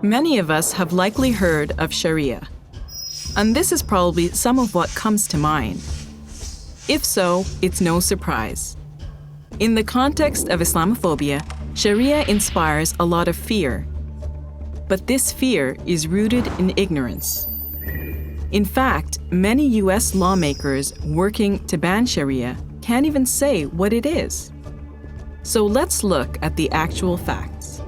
Many of us have likely heard of Shariah, and this is probably some of what comes to mind. If so, it's no surprise. In the context of Islamophobia, Shariah inspires a lot of fear. But this fear is rooted in ignorance. In fact, many US lawmakers working to ban Shariah can't even say what it is. So let's look at the actual facts.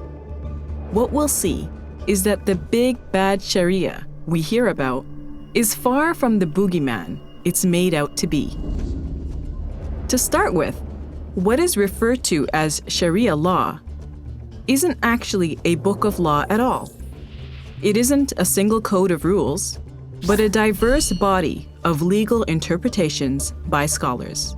What we'll see is that the big bad Shariah we hear about is far from the boogeyman it's made out to be. To start with, what is referred to as Sharia law isn't actually a book of law at all. It isn't a single code of rules, but a diverse body of legal interpretations by scholars.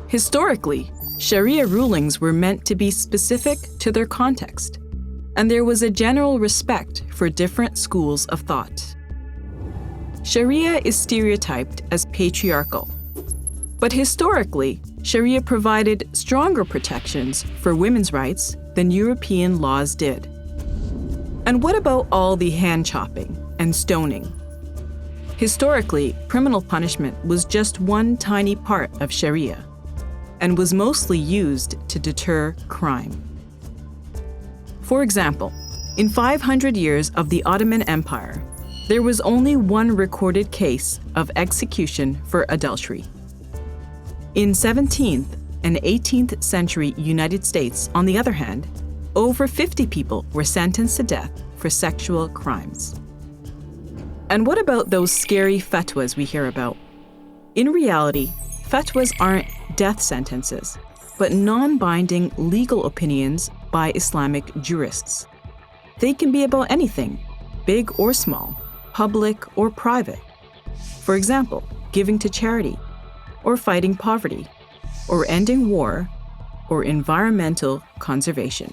Historically, Sharia rulings were meant to be specific to their context, and there was a general respect for different schools of thought. Sharia is stereotyped as patriarchal, but historically, Sharia provided stronger protections for women's rights than European laws did. And what about all the hand-chopping and stoning? Historically, criminal punishment was just one tiny part of Sharia and was mostly used to deter crime. For example, in 500 years of the Ottoman Empire, there was only one recorded case of execution for adultery. In 17th and 18th century United States, on the other hand, over 50 people were sentenced to death for sexual crimes. And what about those scary fatwas we hear about? In reality, fatwas aren't death sentences, but non-binding legal opinions by Islamic jurists. They can be about anything, big or small, public or private. For example, giving to charity, or fighting poverty, or ending war, or environmental conservation.